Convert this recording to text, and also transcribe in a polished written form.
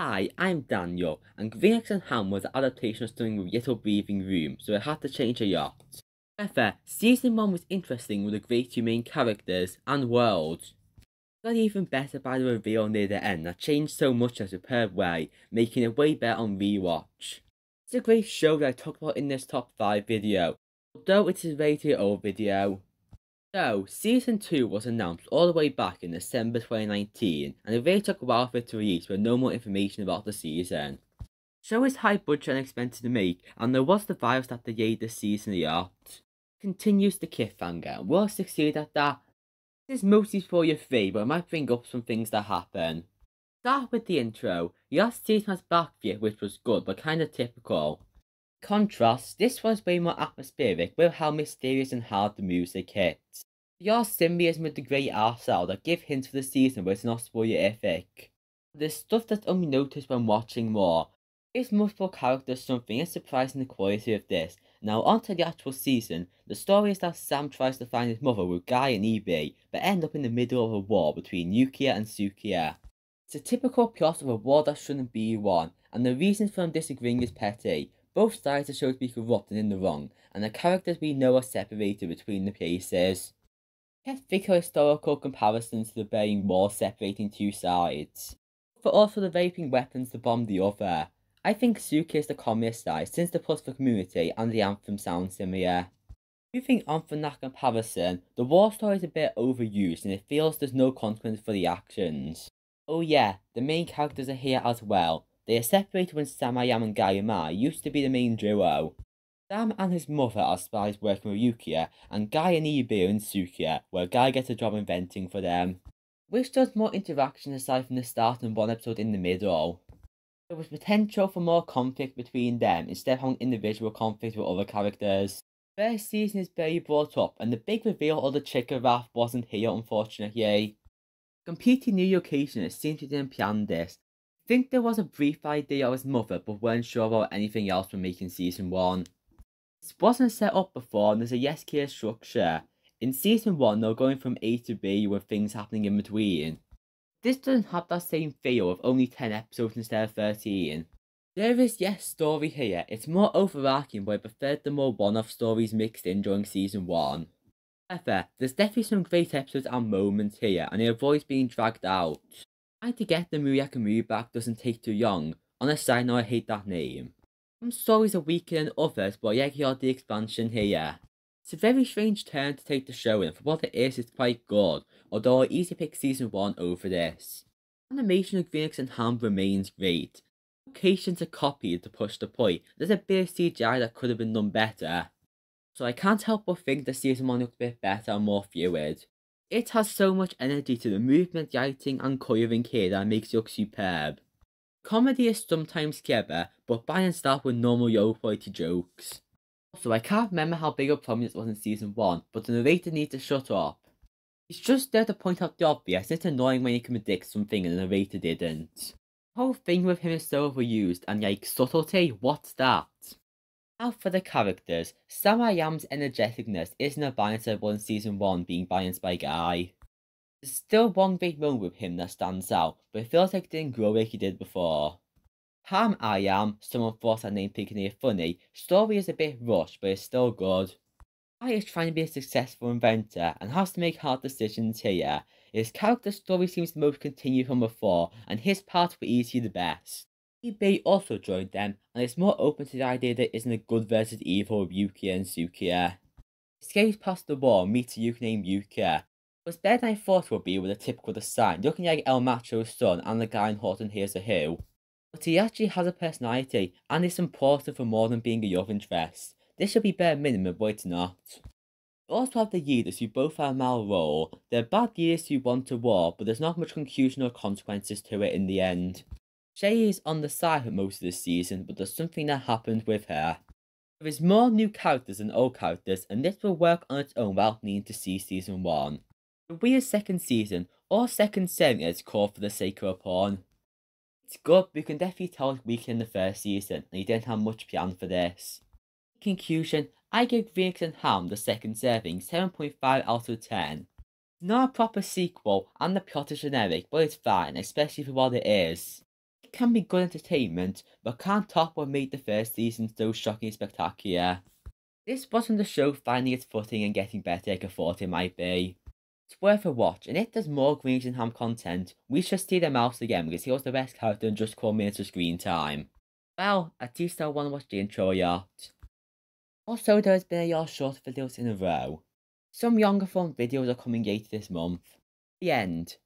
Hi, I'm Daniel, and Phoenix and Ham was an adaptation of something with little breathing room, so it had to change a lot. However, season 1 was interesting with the great two main characters and world. It got even better by the reveal near the end that changed so much in a superb way, making it way better on rewatch. It's a great show that I talked about in this top 5 video, although it is a very old video. So, Season 2 was announced all the way back in December 2019, and it really took a while for it to release with no more information about the season. The show is high budget and expensive to make, and there was the virus that delayed the season a lot. Continues the cliffhanger, and will succeed at that. This is mostly for your free, but I might bring up some things that happen. Start with the intro. Last season has Backfit, which was good, but kinda typical. In contrast, this was way more atmospheric with how mysterious and hard the music hits. There are symbolism with the great art style that give hints for the season but it's not spoilerific. There's stuff that's only noticed when watching more. Gives multiple characters something and surprising the quality of this. Now onto the actual season, the story is that Sam tries to find his mother with Guy and Evie, but end up in the middle of a war between Yookia and Zookia. It's a typical plot of a war that shouldn't be one, and the reasons for them disagreeing is petty. Both sides are shown to be corrupt and in the wrong, and the characters we know are separated between the places. Ethical historical comparisons to the Berlin Wall separating two sides, but also developing weapons to bomb the other. I think Zookia is the communist side since the plus for community and the anthem sound similar. Moving on from that comparison, the war story is a bit overused and it feels there's no consequence for the actions. Oh yeah, the main characters are here as well. They are separated when Sam and Guy used to be the main duo. Sam and his mother are spies working with Yookia, and Guy and Evie are in Zookia, where Guy gets a job inventing for them. Which does more interaction aside from the start and one episode in the middle. There was potential for more conflict between them instead of having individual conflict with other characters. First season is barely brought up, and the big reveal of the chickeraffe wasn't here unfortunately. Completely new locations seem to didn't plan this. I think there was a brief idea of his mother but weren't sure about anything else when making season 1. This wasn't set up before and there's a yes clear structure. In season 1 they're going from A to B with things happening in between. This doesn't have that same feel of only 10 episodes instead of 13. There is yes story here, it's more overarching but I preferred the more one-off stories mixed in during season 1. However, there's definitely some great episodes and moments here and it avoids being dragged out. Trying to get the Muriak and Muri back doesn't take too long. On a side note, I hate that name. Some stories are weaker than others, but I got the expansion here. It's a very strange turn to take the show in, for what it is, it's quite good, although I easily pick season 1 over this. Animation of Phoenix and Ham remains great. Locations are copied to push the point, there's a bit of CGI that could have been done better. So I can't help but think that season 1 looks a bit better and more fluid. It has so much energy to the movement, lighting and colouring here that makes it look superb. Comedy is sometimes clever, but by and large with normal low quality jokes. Also, I can't remember how big a problem this was in season 1, but the narrator needs to shut up. He's just there to point out the obvious, it's annoying when he can predict something and the narrator didn't. The whole thing with him is so overused, and like, subtlety, what's that? Now for the characters, Sam Yam's energeticness isn't a balance of one season 1 being balanced by Guy. There's still one big moment with him that stands out, but it feels like it didn't grow like he did before. Ham Am, someone thought that name picking it funny, story is a bit rushed but it's still good. Guy is trying to be a successful inventor and has to make hard decisions here. His character story seems the most continued from before and his part were easily the best. eBay also joined them, and is more open to the idea that isn't a good versus evil of Yookia and Zookia. Escapes past the wall and meets a Yookia named Yookia. It was better than I thought it would be with a typical design, looking like El Macho's son and the guy in Horton Hears a Who. But he actually has a personality, and is important for more than being a love interest. This should be bare minimum, but it's not. We also have the leaders who both have a moral role. They're bad leaders who want to war, but there's not much conclusion or consequences to it in the end. Shay is on the side for most of the season, but there's something that happened with her. There is more new characters than old characters, and this will work on its own without needing to see season 1. The weird second season, or second series as called for the sake of a porn. It's good, but you can definitely tell it's weaker than the first season, and you didn't have much planned for this. In conclusion, I give Phoenix and Ham the second serving 7.5 out of 10. It's not a proper sequel, and the plot is generic, but it's fine, especially for what it is. It can be good entertainment, but can't top what made the first season so shocking and spectacular. This wasn't the show finding its footing and getting better like I thought it might be. It's worth a watch, and if there's more Green content, we should see them out again because he was the best character in just 4 minutes of screen time. Well, at least I want to watch the intro yet. Also, there has been a lot of short videos in a row. Some younger form videos are coming later this month. The end.